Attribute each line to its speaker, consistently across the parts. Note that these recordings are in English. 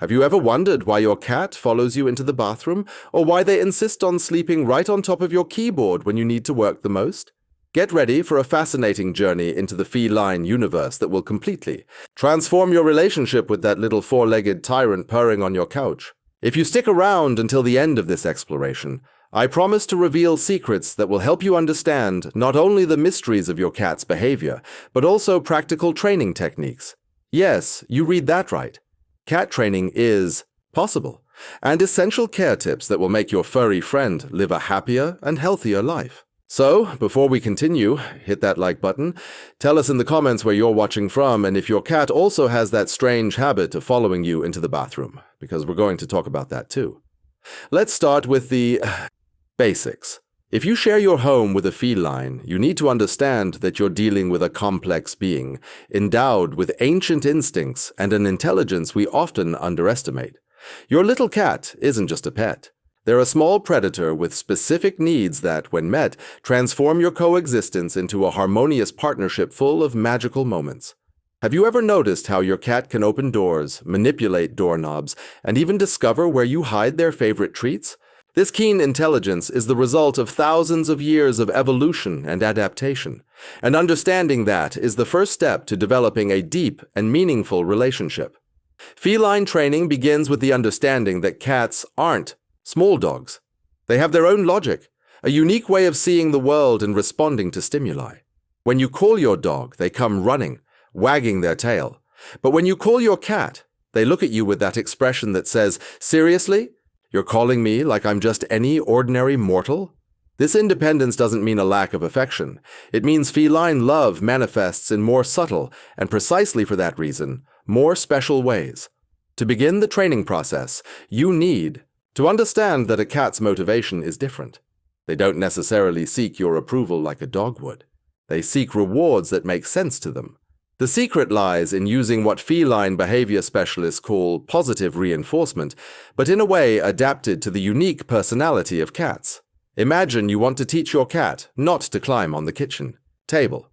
Speaker 1: Have you ever wondered why your cat follows you into the bathroom, or why they insist on sleeping right on top of your keyboard when you need to work the most? Get ready for a fascinating journey into the feline universe that will completely transform your relationship with that little four-legged tyrant purring on your couch. If you stick around until the end of this exploration, I promise to reveal secrets that will help you understand not only the mysteries of your cat's behavior, but also practical training techniques. Yes, you read that right. Cat training is possible, and essential care tips that will make your furry friend live a happier and healthier life. So, before we continue, hit that like button, tell us in the comments where you're watching from, and if your cat also has that strange habit of following you into the bathroom, because we're going to talk about that too. Let's start with the basics. If you share your home with a feline, you need to understand that you're dealing with a complex being, endowed with ancient instincts and an intelligence we often underestimate. Your little cat isn't just a pet. They're a small predator with specific needs that, when met, transform your coexistence into a harmonious partnership full of magical moments. Have you ever noticed how your cat can open doors, manipulate doorknobs, and even discover where you hide their favorite treats? This keen intelligence is the result of thousands of years of evolution and adaptation, and understanding that is the first step to developing a deep and meaningful relationship. Feline training begins with the understanding that cats aren't small dogs. They have their own logic, a unique way of seeing the world and responding to stimuli. When you call your dog, they come running, wagging their tail. But when you call your cat, they look at you with that expression that says, "Seriously? You're calling me like I'm just any ordinary mortal?" This independence doesn't mean a lack of affection. It means feline love manifests in more subtle, and precisely for that reason, more special ways. To begin the training process, you need to understand that a cat's motivation is different. They don't necessarily seek your approval like a dog would. They seek rewards that make sense to them. The secret lies in using what feline behavior specialists call positive reinforcement, but in a way adapted to the unique personality of cats. Imagine you want to teach your cat not to climb on the kitchen table.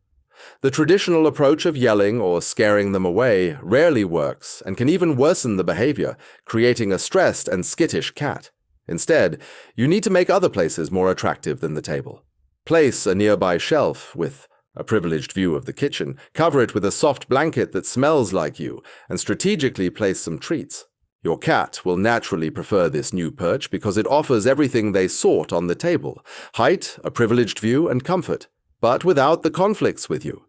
Speaker 1: The traditional approach of yelling or scaring them away rarely works and can even worsen the behavior, creating a stressed and skittish cat. Instead, you need to make other places more attractive than the table. Place a nearby shelf with a privileged view of the kitchen, cover it with a soft blanket that smells like you, and strategically place some treats. Your cat will naturally prefer this new perch because it offers everything they sought on the table: height, a privileged view, and comfort, but without the conflicts with you.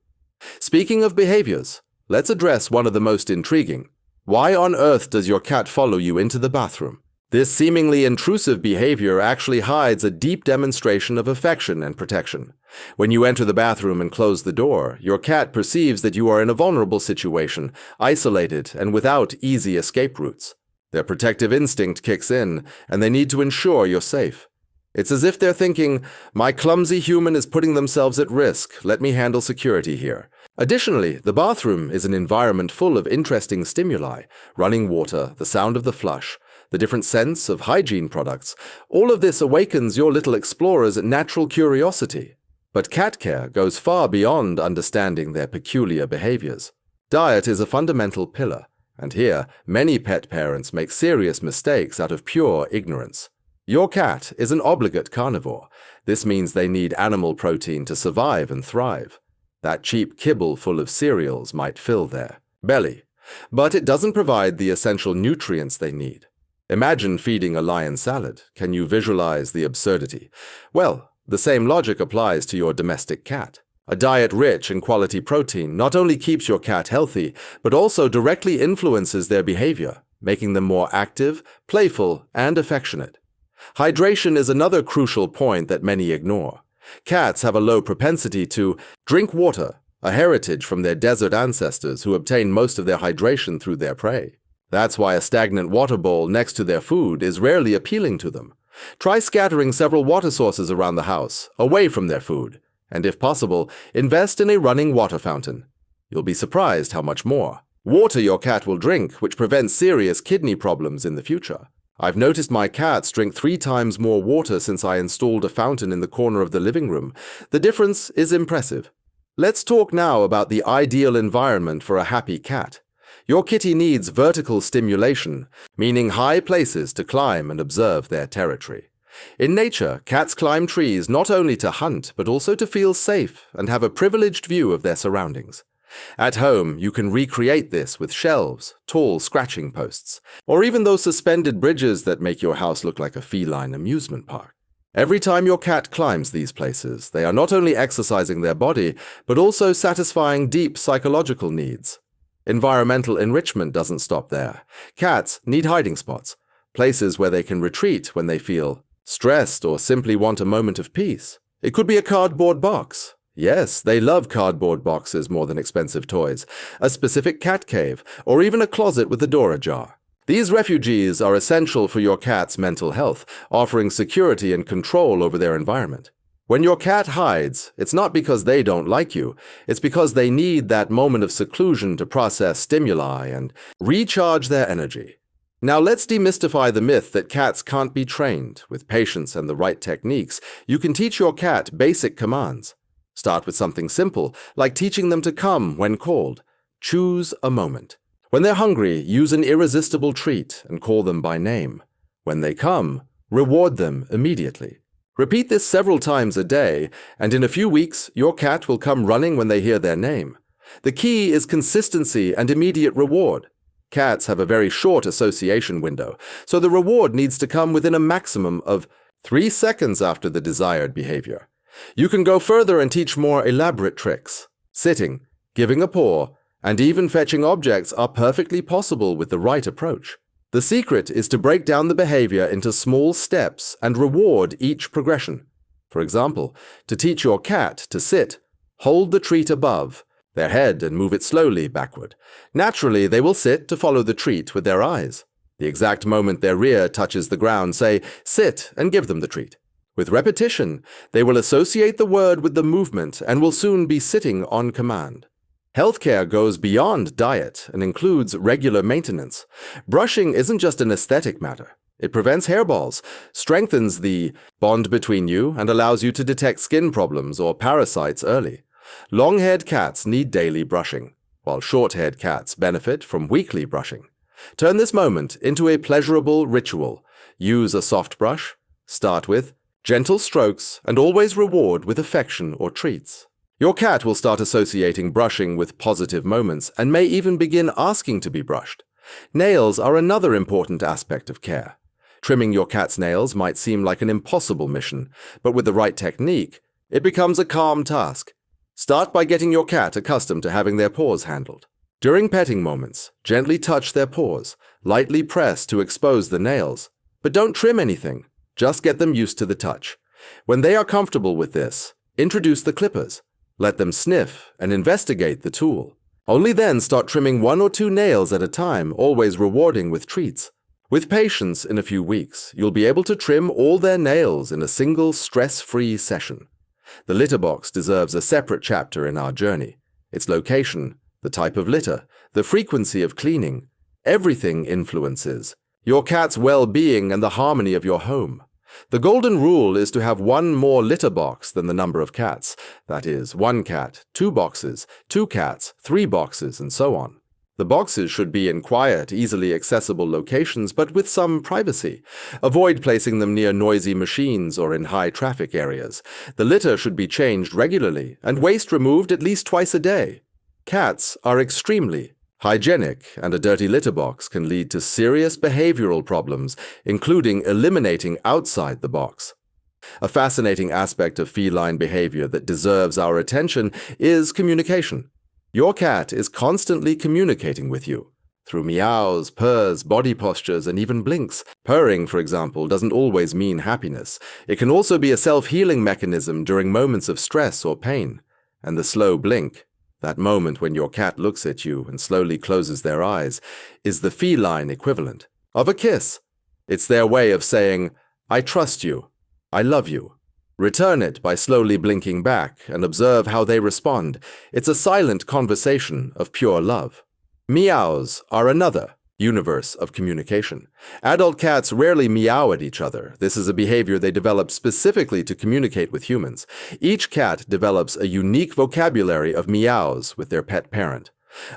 Speaker 1: Speaking of behaviors, let's address one of the most intriguing. Why on earth does your cat follow you into the bathroom? This seemingly intrusive behavior actually hides a deep demonstration of affection and protection. When you enter the bathroom and close the door, your cat perceives that you are in a vulnerable situation, isolated and without easy escape routes. Their protective instinct kicks in, and they need to ensure you're safe. It's as if they're thinking, "My clumsy human is putting themselves at risk, let me handle security here." Additionally, the bathroom is an environment full of interesting stimuli: running water, the sound of the flush, the different scents of hygiene products. All of this awakens your little explorer's natural curiosity. But cat care goes far beyond understanding their peculiar behaviors. Diet is a fundamental pillar, and here, many pet parents make serious mistakes out of pure ignorance. Your cat is an obligate carnivore. This means they need animal protein to survive and thrive. That cheap kibble full of cereals might fill their belly, but it doesn't provide the essential nutrients they need. Imagine feeding a lion salad. Can you visualize the absurdity? Well, the same logic applies to your domestic cat. A diet rich in quality protein not only keeps your cat healthy, but also directly influences their behavior, making them more active, playful, and affectionate. Hydration is another crucial point that many ignore. Cats have a low propensity to drink water, a heritage from their desert ancestors who obtained most of their hydration through their prey. That's why a stagnant water bowl next to their food is rarely appealing to them. Try scattering several water sources around the house, away from their food, and if possible, invest in a running water fountain. You'll be surprised how much more water your cat will drink, which prevents serious kidney problems in the future. I've noticed my cats drink 3 times more water since I installed a fountain in the corner of the living room. The difference is impressive. Let's talk now about the ideal environment for a happy cat. Your kitty needs vertical stimulation, meaning high places to climb and observe their territory. In nature, cats climb trees not only to hunt, but also to feel safe and have a privileged view of their surroundings. At home, you can recreate this with shelves, tall scratching posts, or even those suspended bridges that make your house look like a feline amusement park. Every time your cat climbs these places, they are not only exercising their body, but also satisfying deep psychological needs. Environmental enrichment doesn't stop there. Cats need hiding spots, places where they can retreat when they feel stressed or simply want a moment of peace. It could be a cardboard box. Yes, they love cardboard boxes more than expensive toys, a specific cat cave, or even a closet with the door ajar. These refuges are essential for your cat's mental health, offering security and control over their environment. When your cat hides, it's not because they don't like you, it's because they need that moment of seclusion to process stimuli and recharge their energy. Now let's demystify the myth that cats can't be trained. With patience and the right techniques, you can teach your cat basic commands. Start with something simple, like teaching them to come when called. Choose a moment. When they're hungry, use an irresistible treat and call them by name. When they come, reward them immediately. Repeat this several times a day, and in a few weeks, your cat will come running when they hear their name. The key is consistency and immediate reward. Cats have a very short association window, so the reward needs to come within a maximum of 3 seconds after the desired behavior. You can go further and teach more elaborate tricks. Sitting, giving a paw, and even fetching objects are perfectly possible with the right approach. The secret is to break down the behavior into small steps and reward each progression. For example, to teach your cat to sit, hold the treat above their head and move it slowly backward. Naturally, they will sit to follow the treat with their eyes. The exact moment their rear touches the ground, say, "Sit," and give them the treat. With repetition, they will associate the word with the movement and will soon be sitting on command. Healthcare goes beyond diet and includes regular maintenance. Brushing isn't just an aesthetic matter. It prevents hairballs, strengthens the bond between you, and allows you to detect skin problems or parasites early. Long-haired cats need daily brushing, while short-haired cats benefit from weekly brushing. Turn this moment into a pleasurable ritual. Use a soft brush. Start with gentle strokes and always reward with affection or treats. Your cat will start associating brushing with positive moments and may even begin asking to be brushed. Nails are another important aspect of care. Trimming your cat's nails might seem like an impossible mission, but with the right technique, it becomes a calm task. Start by getting your cat accustomed to having their paws handled. During petting moments, gently touch their paws, lightly press to expose the nails. But don't trim anything, just get them used to the touch. When they are comfortable with this, introduce the clippers. Let them sniff and investigate the tool. Only then start trimming 1 or 2 nails at a time, always rewarding with treats. With patience, in a few weeks, you'll be able to trim all their nails in a single stress-free session. The litter box deserves a separate chapter in our journey. Its location, the type of litter, the frequency of cleaning, everything influences your cat's well-being and the harmony of your home. The golden rule is to have 1 more litter box than the number of cats. That is, 1 cat, 2 boxes, 2 cats, 3 boxes, and so on. The boxes should be in quiet, easily accessible locations, but with some privacy. Avoid placing them near noisy machines or in high-traffic areas. The litter should be changed regularly, and waste removed at least twice a day. Cats are extremely hygienic, and a dirty litter box can lead to serious behavioral problems, including eliminating outside the box. A fascinating aspect of feline behavior that deserves our attention is communication. Your cat is constantly communicating with you through meows, purrs, body postures, and even blinks. Purring, for example, doesn't always mean happiness. It can also be a self-healing mechanism during moments of stress or pain. And the slow blink, that moment when your cat looks at you and slowly closes their eyes, is the feline equivalent of a kiss. It's their way of saying, "I trust you. I love you." Return it by slowly blinking back and observe how they respond. It's a silent conversation of pure love. Meows are another universe of communication. Adult cats rarely meow at each other. This is a behavior they developed specifically to communicate with humans. Each cat develops a unique vocabulary of meows with their pet parent.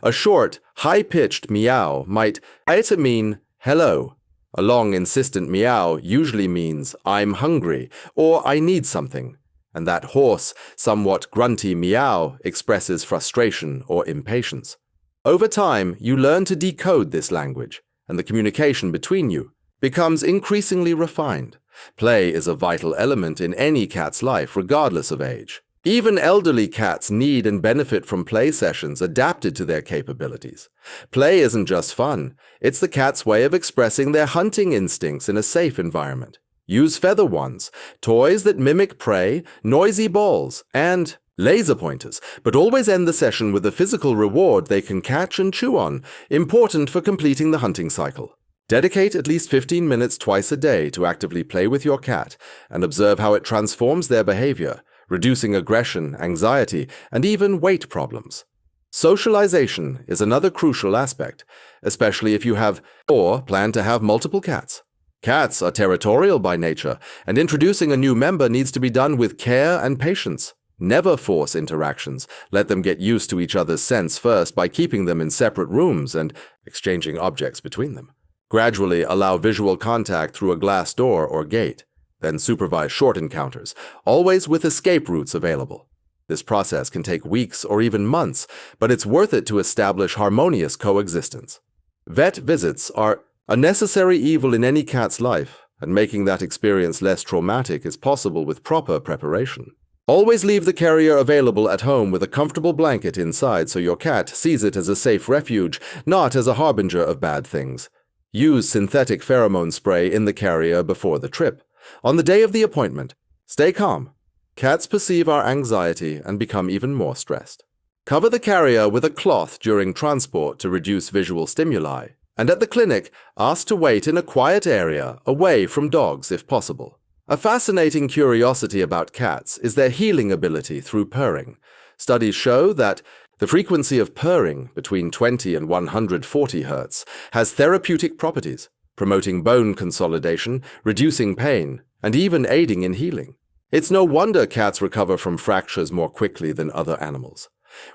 Speaker 1: A short, high-pitched meow might to mean hello. A long, insistent meow usually means I'm hungry or I need something, and that hoarse, somewhat grunty meow expresses frustration or impatience. Over time, you learn to decode this language, and the communication between you becomes increasingly refined. Play is a vital element in any cat's life, regardless of age. Even elderly cats need and benefit from play sessions adapted to their capabilities. Play isn't just fun, it's the cat's way of expressing their hunting instincts in a safe environment. Use feather wands, toys that mimic prey, noisy balls, and laser pointers, but always end the session with a physical reward they can catch and chew on, important for completing the hunting cycle. Dedicate at least 15 minutes twice a day to actively play with your cat and observe how it transforms their behavior, reducing aggression, anxiety, and even weight problems. Socialization is another crucial aspect, especially if you have or plan to have multiple cats. Cats are territorial by nature, and introducing a new member needs to be done with care and patience. Never force interactions. Let them get used to each other's scents first by keeping them in separate rooms and exchanging objects between them. Gradually allow visual contact through a glass door or gate. Then supervise short encounters, always with escape routes available. This process can take weeks or even months, but it's worth it to establish harmonious coexistence. Vet visits are a necessary evil in any cat's life, and making that experience less traumatic is possible with proper preparation. Always leave the carrier available at home with a comfortable blanket inside so your cat sees it as a safe refuge, not as a harbinger of bad things. Use synthetic pheromone spray in the carrier before the trip. On the day of the appointment, stay calm. Cats perceive our anxiety and become even more stressed. Cover the carrier with a cloth during transport to reduce visual stimuli, and at the clinic, ask to wait in a quiet area away from dogs if possible. A fascinating curiosity about cats is their healing ability through purring. Studies show that the frequency of purring between 20 and 140 Hz has therapeutic properties, promoting bone consolidation, reducing pain, and even aiding in healing. It's no wonder cats recover from fractures more quickly than other animals.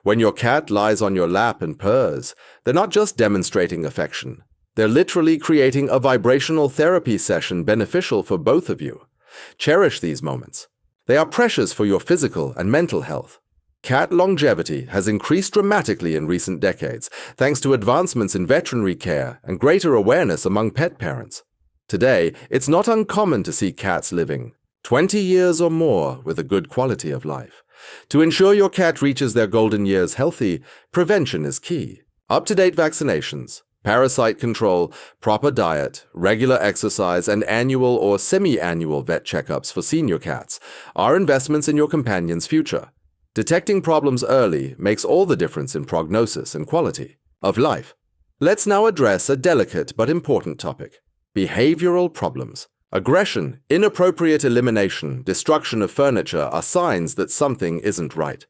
Speaker 1: When your cat lies on your lap and purrs, they're not just demonstrating affection. They're literally creating a vibrational therapy session beneficial for both of you. Cherish these moments. They are precious for your physical and mental health. Cat longevity has increased dramatically in recent decades, thanks to advancements in veterinary care and greater awareness among pet parents. Today, it's not uncommon to see cats living 20 years or more with a good quality of life. To ensure your cat reaches their golden years healthy, prevention is key. Up-to-date vaccinations, parasite control, proper diet, regular exercise, and annual or semi-annual vet checkups for senior cats are investments in your companion's future. Detecting problems early makes all the difference in prognosis and quality of life. Let's now address a delicate but important topic: behavioral problems. Aggression, inappropriate elimination, destruction of furniture are signs that something isn't right.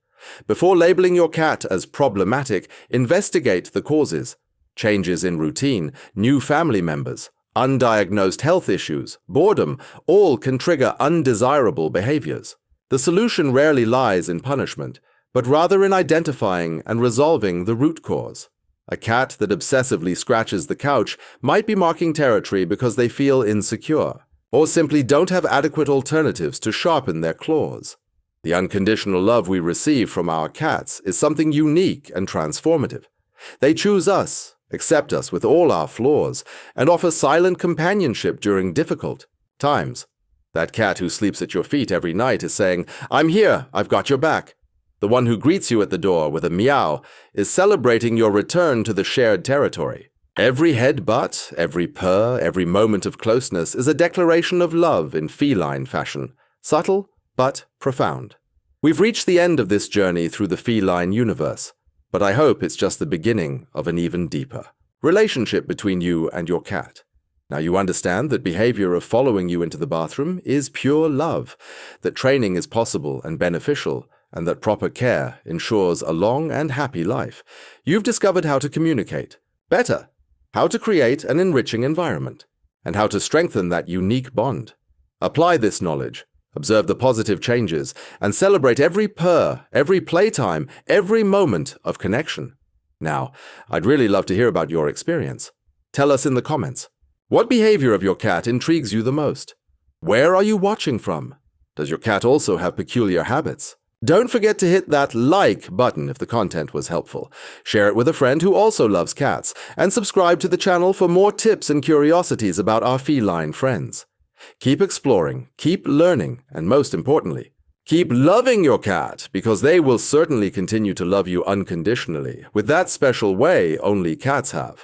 Speaker 1: Before labeling your cat as problematic, investigate the causes. Changes in routine, new family members, undiagnosed health issues, boredom, all can trigger undesirable behaviors. The solution rarely lies in punishment, but rather in identifying and resolving the root cause. A cat that obsessively scratches the couch might be marking territory because they feel insecure, or simply don't have adequate alternatives to sharpen their claws. The unconditional love we receive from our cats is something unique and transformative. They choose us, accept us with all our flaws, and offer silent companionship during difficult times. That cat who sleeps at your feet every night is saying, "I'm here, I've got your back." The one who greets you at the door with a meow is celebrating your return to the shared territory. Every head butt, every purr, every moment of closeness is a declaration of love in feline fashion, subtle but profound. We've reached the end of this journey through the feline universe, but I hope it's just the beginning of an even deeper relationship between you and your cat. Now you understand that behavior of following you into the bathroom is pure love, that training is possible and beneficial, and that proper care ensures a long and happy life. You've discovered how to communicate better, how to create an enriching environment, and how to strengthen that unique bond. Apply this knowledge, observe the positive changes, and celebrate every purr, every playtime, every moment of connection. Now, I'd really love to hear about your experience. Tell us in the comments. What behavior of your cat intrigues you the most? Where are you watching from? Does your cat also have peculiar habits? Don't forget to hit that like button if the content was helpful. Share it with a friend who also loves cats, and subscribe to the channel for more tips and curiosities about our feline friends. Keep exploring, keep learning, and most importantly, keep loving your cat, because they will certainly continue to love you unconditionally, with that special way only cats have.